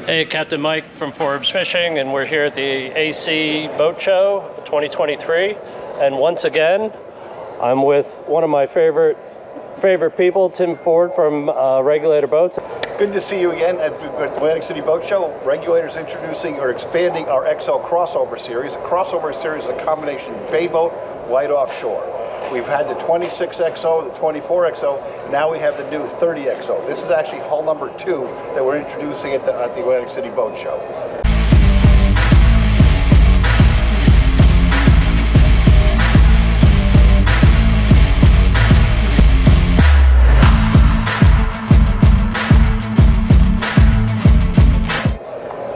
Hey, Captain Mike from Forbes Fishing, and we're here at the AC Boat Show 2023. And once again, I'm with one of my favorite people, Tim Ford from Regulator Boats. Good to see you again at the Atlantic City Boat Show. Regulator's introducing or expanding our XO crossover series. The crossover series is a combination bay boat, light offshore. We've had the 26XO, the 24XO, now we have the new 30XO. This is actually hull number 2 that we're introducing at the Atlantic City Boat Show.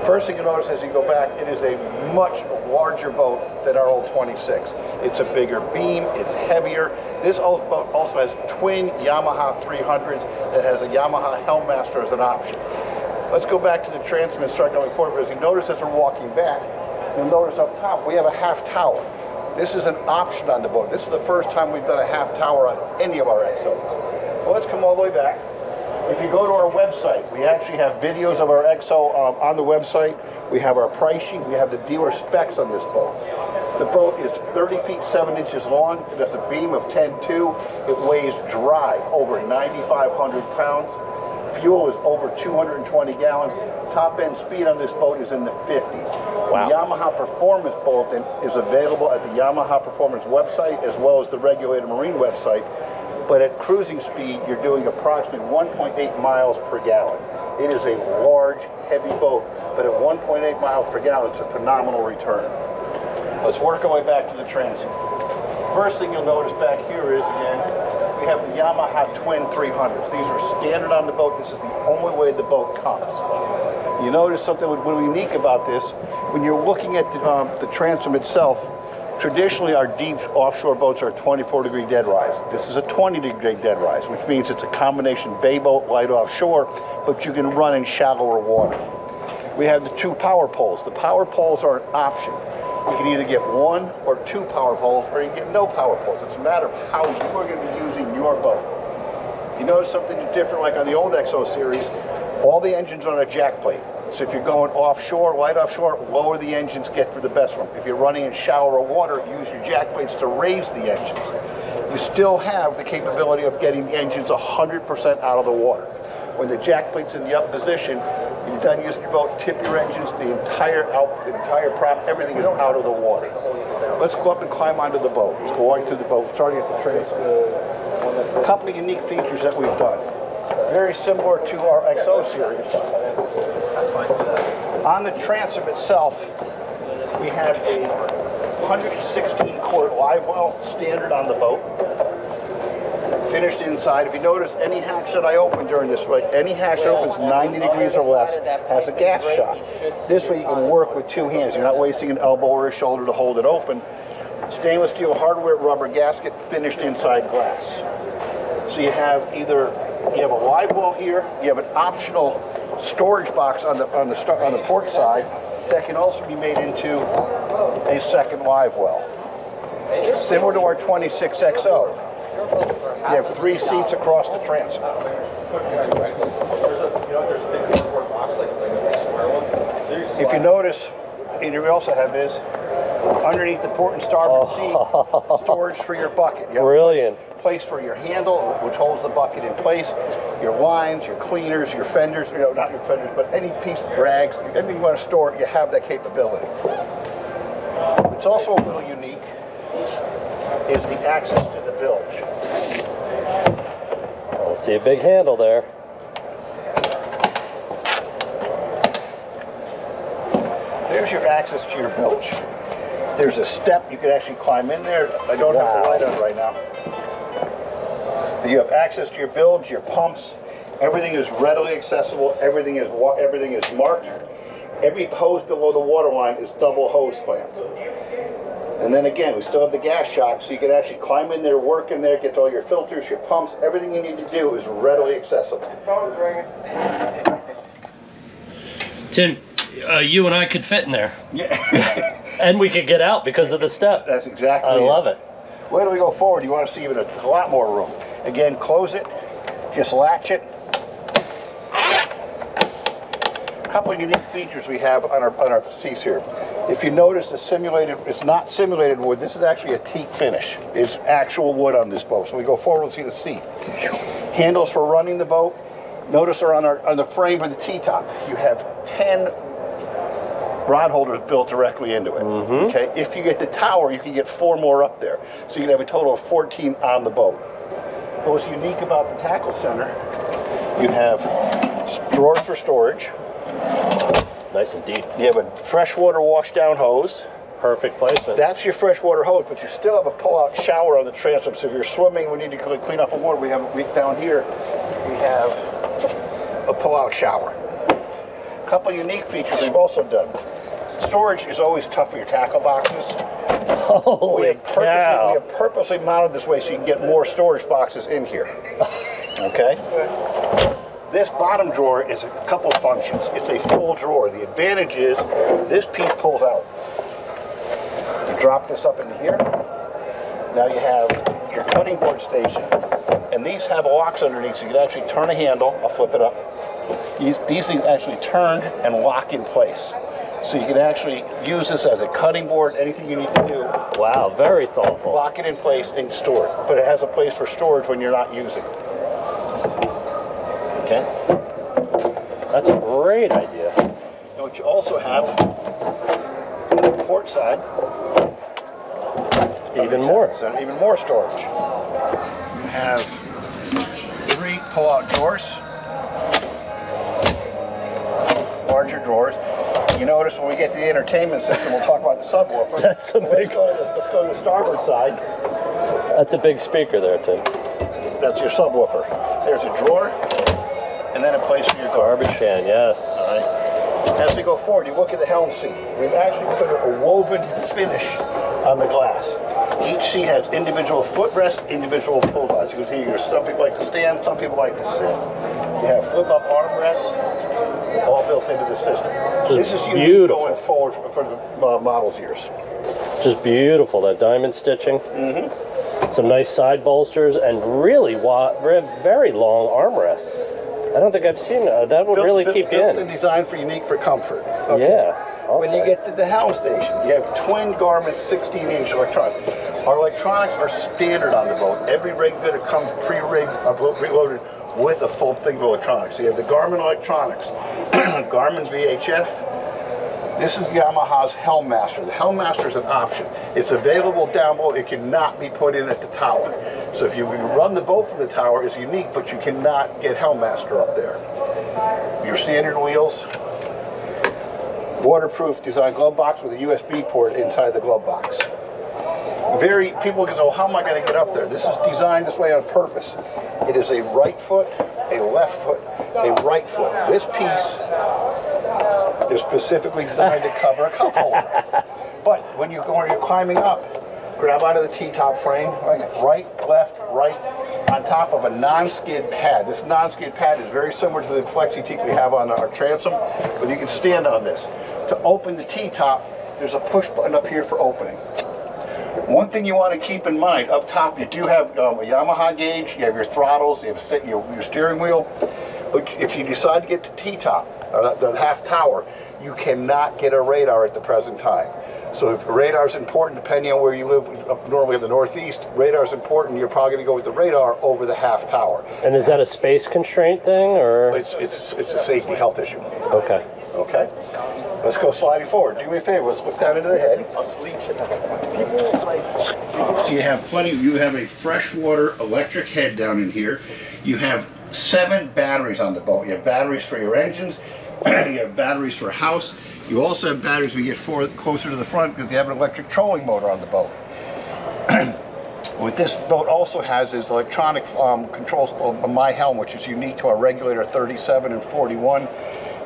First thing you notice as you go back, it is a much larger boat than our old 26. It's a bigger beam, it's heavier. This old boat also has twin Yamaha 300s that has a Yamaha Helmmaster as an option. Let's go back to the transom and start going forward. As you notice as we're walking back, you'll notice up top we have a half tower. This is an option on the boat. This is the first time we've done a half tower on any of our XOs. Well, let's come all the way back. If you go to our website, we actually have videos of our XO on the website. We have our price sheet. We have the dealer specs on this boat. The boat is 30 feet 7 inches long. It has a beam of 10.2. It weighs dry over 9,500 pounds. Fuel is over 220 gallons. Top end speed on this boat is in the 50s. Wow. The Yamaha Performance Bulletin is available at the Yamaha Performance website as well as the Regulator Marine website. But at cruising speed, you're doing approximately 1.8 miles per gallon. It is a large, heavy boat, but at 1.8 miles per gallon, it's a phenomenal return. Let's work our way back to the transom. First thing you'll notice back here is, again, we have the Yamaha Twin 300s. These are standard on the boat. This is the only way the boat comes. You notice something really unique about this. When you're looking at the transom itself, traditionally, our deep offshore boats are 24-degree dead rise. This is a 20-degree dead rise, which means it's a combination bay boat, light offshore, but you can run in shallower water. We have the 2 power poles. The power poles are an option. You can either get 1 or 2 power poles, or you can get no power poles. It's a matter of how you are going to be using your boat. If you notice something different, like on the old XO series, all the engines are on a jack plate. So if you're going offshore, light offshore, lower the engines, get for the best one. If you're running in shallower water, use your jack plates to raise the engines. You still have the capability of getting the engines 100% out of the water. When the jack plate's in the up position, you're done using your boat, tip your engines, the entire prop, everything is out of the water. Let's go up and climb onto the boat. Let's go right through the boat, starting at the transom. A couple of unique features that we've done. Very similar to our XO series. On the transom itself, we have a 116 quart live well standard on the boat. Finished inside. If you notice, any hatch that I open during this, any hatch that opens 90 degrees or less has a gas shock. This way you can work with 2 hands. You're not wasting an elbow or a shoulder to hold it open. Stainless steel hardware rubber gasket, finished inside glass. So you have you have a live well here, you have an optional storage box on the port side that can also be made into a second live well. Similar to our 26XO. You have 3 seats across the transom. If you notice, and you also have is underneath the port and starboard seat, storage for your bucket. Brilliant. Place for your handle, which holds the bucket in place, your lines, your cleaners, your fenders, not your fenders, but any piece of drags, anything you want to store, you have that capability. It's also a little unique, is the access to the bilge. I see a big handle there. There's your access to your bilge. There's a step you can actually climb in there. I don't have the light on right now. You have access to your bilge, your pumps. Everything is readily accessible. Everything is marked. Every hose below the waterline is double hose clamped. And then again, we still have the gas shock, so you can actually climb in there, work in there, get all your filters, your pumps. Everything you need to do is readily accessible. Phone's ringing. Tim, you and I could fit in there. Yeah. And we could get out because of the step. That's exactly I love it. Where do we go forward? You want to see even a lot more room. Again, close it, just latch it. couple of unique features we have on our seats here. If you notice, the simulated, it's not simulated wood. This is actually a teak finish. It's actual wood on this boat. So we go forward and see the seat. Handles for running the boat. Notice are on the frame of the T-top. You have 10 rod holders built directly into it. Okay. If you get the tower, you can get 4 more up there. So you can have a total of 14 on the boat. What's unique about the tackle center, you have drawers for storage. Nice and deep. You have a freshwater wash down hose. Perfect placement. That's your freshwater hose, but you still have a pull-out shower on the transom. So if you're swimming, we need to clean up the water. We have down here, we have a pull-out shower. A couple unique features we've also done. Storage is always tough for your tackle boxes. Holy cow. We have purposely mounted this way so you can get more storage boxes in here. Okay? This bottom drawer is a couple of functions. It's a full drawer. The advantage is this piece pulls out. You drop this up into here. Now you have your cutting board station. And these have locks underneath, so you can actually turn a handle. I'll flip it up. These things actually turn and lock in place. So you can actually use this as a cutting board, anything you need to do. Wow, very thoughtful. Lock it in place and store it. But it has a place for storage when you're not using it. Okay? That's a great idea. And what you also have on the port side, even more storage. You have 3 pull-out drawers, larger drawers. You notice when we get to the entertainment system, we'll talk about the subwoofer. That's a big. Let's go to the starboard side. That's a big speaker there, Tim. That's your subwoofer. There's a drawer, and then a place for your Garbage can, yes. All right. As we go forward, you look at the helm seat. We've actually put a woven finish on the glass. Each seat has individual footrest, individual pull bars. You can see some people like to stand, some people like to sit. You have flip-up armrests, all built into the system. This is beautiful going forward for the model's years. Just beautiful, that diamond stitching. Some nice side bolsters and really very long armrests. I don't think I've seen that would really keep you in. Built and designed for unique for comfort. Okay. Yeah. When you get to the helm station, you have twin Garmin 16-inch electronics. Our electronics are standard on the boat. Every rig that comes pre-rigged, reloaded with a full thing of electronics. So you have the Garmin electronics, Garmin VHF. This is Yamaha's Helmmaster. The Helmmaster is an option. It's available down below. It cannot be put in at the tower. So if you run the boat from the tower, it's unique, but you cannot get Helmmaster up there. Your standard wheels, waterproof design glove box with a USB port inside the glove box. People can say, oh, how am I going to get up there? This is designed this way on purpose. It is a right foot, a left foot, a right foot. This piece is specifically designed to cover a cup holder. But when you're climbing up, grab onto the T-top frame, right, left, right, on top of a non-skid pad. This non-skid pad is very similar to the flexi-teak we have on our transom, but you can stand on this. To open the T-top, there's a push button up here for opening. One thing you want to keep in mind, up top you do have a Yamaha gauge, you have your throttles, you have your steering wheel, but if you decide to get to T-top, or the half tower, you cannot get a radar at the present time. So if radar is important, depending on where you live, normally in the Northeast, radar is important, you're probably going to go with the radar over the half tower. And is that a space constraint thing, or? It's a safety health issue. Okay. Okay. Let's go sliding forward. Do me a favor, let's look down into the head. So you have you have a freshwater electric head down in here. You have 7 batteries on the boat. You have batteries for your engines, you have batteries for house. You also have batteries when you get closer to the front because you have an electric trolling motor on the boat. What this boat also has is electronic controls of My Helm, which is unique to our Regulator 37 and 41.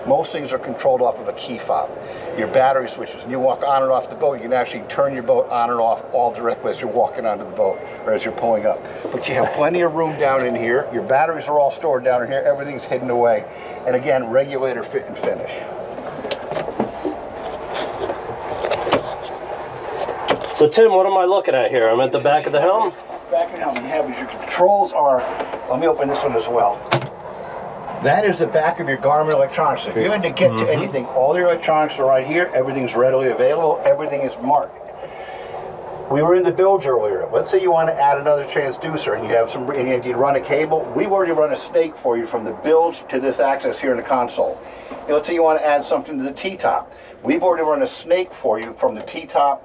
Most things are controlled off of a key fob. Your battery switches, when you walk on and off the boat, you can actually turn your boat on and off all directly as you're walking onto the boat or as you're pulling up. But you have plenty of room down in here. Your batteries are all stored down in here. Everything's hidden away. And again, regulator fit and finish. So Tim, what am I looking at here? I'm at the back of the helm? Back of the helm, you have is your controls are, let me open this one as well. That is the back of your Garmin electronics. If you had to get to anything, all your electronics are right here. Everything's readily available. Everything is marked. We were in the bilge earlier. Let's say you want to add another transducer and you have some, and you run a cable. We've already run a snake for you from the bilge to this access here in the console. And let's say you want to add something to the T-top. We've already run a snake for you from the T-top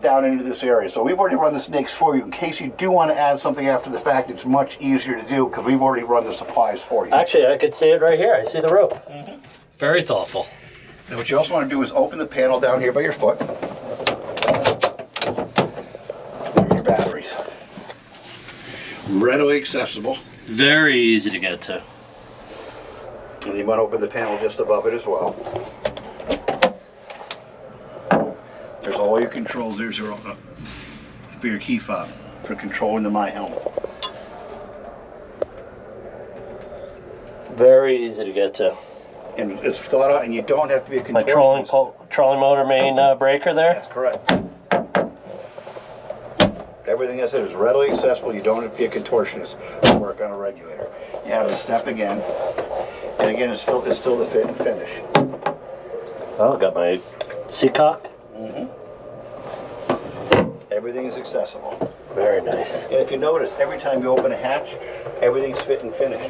down into this area. So we've already run the snakes for you. In case you do want to add something after the fact, it's much easier to do because we've already run the supplies for you. Actually, I could see it right here. I see the rope. Very thoughtful. Now what you also want to do is open the panel down here by your foot. There are your batteries. Readily accessible. Very easy to get to. And you want to open the panel just above it as well. There's all your controls. There's your for your key fob for controlling the My Helmet. Very easy to get to. And it's thought out, and you don't have to be a My contortionist. trolling motor main breaker there. That's correct. Everything I said is readily accessible. You don't have to be a contortionist to work on a regulator. You have to step again, and again, it's still the fit and finish. Oh, got my Seacock. Everything is accessible. Very nice. And if you notice, every time you open a hatch, everything's fit and finished.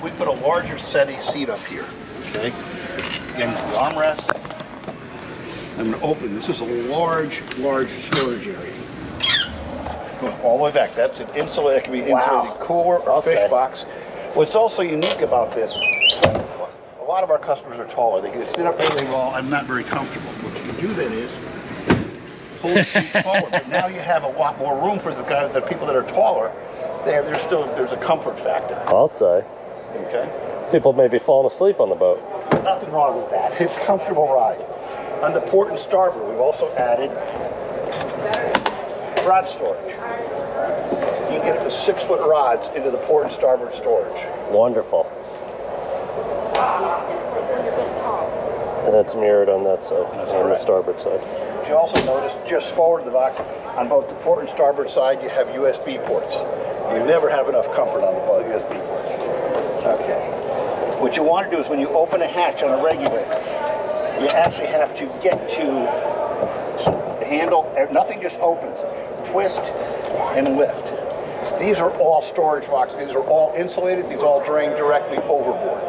We put a larger SETI seat up here. Okay. Again, the armrest. I'm going to open. This is a large storage area. Goes all the way back. That's an insulated. It can be insulated cooler or fish box. What's also unique about this, a lot of our customers are taller. They can sit up really well. I'm not very comfortable. What you can do then is pull the seat forward. But now you have a lot more room for the people that are taller. There's a comfort factor. I'll say. Okay. People may be falling asleep on the boat. Nothing wrong with that. It's a comfortable ride. On the port and starboard, we've also added rod storage. You can get up to 6-foot rods into the port and starboard storage. Wonderful. And that's mirrored on that side, on the starboard side. But you also notice just forward of the box, on both the port and starboard side, you have USB ports. You never have enough comfort on the boat, USB ports. Okay. What you want to do is when you open a hatch on a regulator, you actually have to get to the handle. Nothing just opens. Twist and lift. These are all storage boxes. These are all insulated. These all drain directly overboard.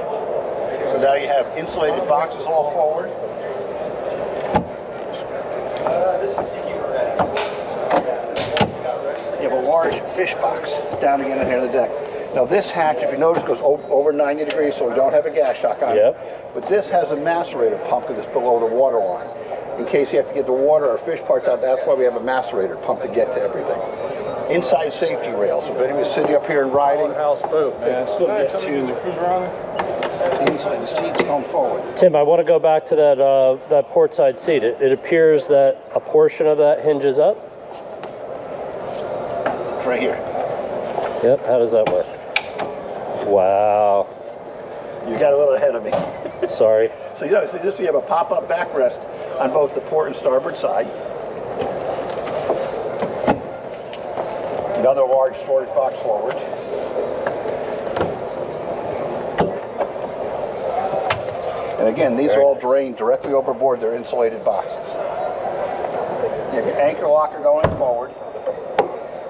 So now you have insulated boxes all forward. You have a large fish box down again in here on the deck. Now this hatch, if you notice, goes over 90 degrees, so we don't have a gas shock on it. But this has a macerator pump that's below the water line. In case you have to get the water or fish parts out, that's why we have a macerator pump to get to everything. Inside safety rail, so if anyone's sitting up here and riding, house boat, they can still get to the inside the seats going forward. Tim, I want to go back to that port side seat. It appears that a portion of that hinges up. It's right here. Yep, how does that work? Wow. You got a little ahead of me. Sorry. So you know, so this you have a pop-up backrest on both the port and starboard side. Another large storage box forward. And again, these are all drained directly overboard. They're insulated boxes. You have your anchor locker going forward.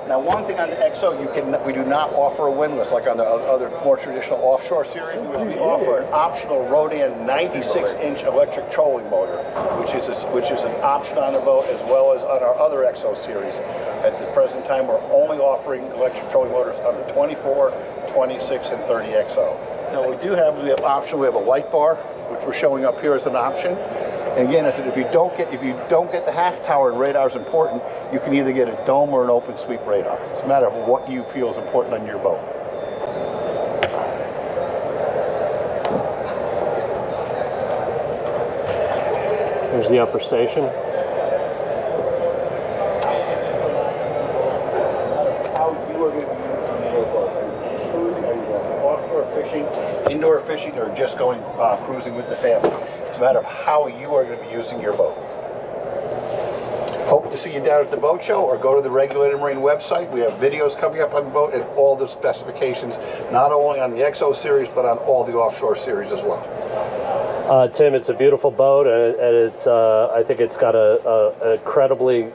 Now, one thing on the XO, we do not offer a windlass like on the other more traditional offshore series. We offer an optional Rodan 96-inch electric trolling motor, which is an option on the boat as well as on our other XO series. At the present time, we're only offering electric trolling motors on the 24, 26, and 30XO. Now, we have option. We have a light bar, which we're showing up here as an option. And again, I said if you don't get the half tower, and radar is important, you can either get a dome or an open sweep radar. It's a matter of what you feel is important on your boat. Here's the upper station. How you are going to be using your boat. Cruising, are you going offshore fishing, indoor fishing, or just going cruising with the family? It's a matter of how you are going to be using your boat. Hope to see you down at the boat show, or go to the Regulator Marine website. We have videos coming up on the boat and all the specifications, not only on the XO series, but on all the offshore series as well. Tim, it's a beautiful boat, and it's I think it's got an incredibly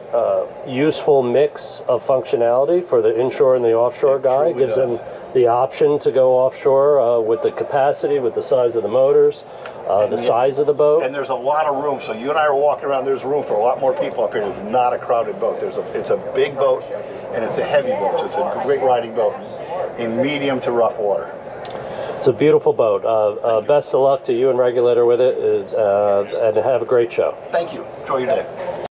useful mix of functionality for the inshore and the offshore guy. It gives them the option to go offshore with the capacity, with the size of the motors, the size of the boat. And there's a lot of room, so you and I are walking around, there's room for a lot more people up here. It's not a crowded boat. It's a big boat, and it's a heavy boat, so it's a great riding boat in medium to rough water. It's a beautiful boat. Best of luck to you and Regulator with it, and have a great show. Thank you. Enjoy your day.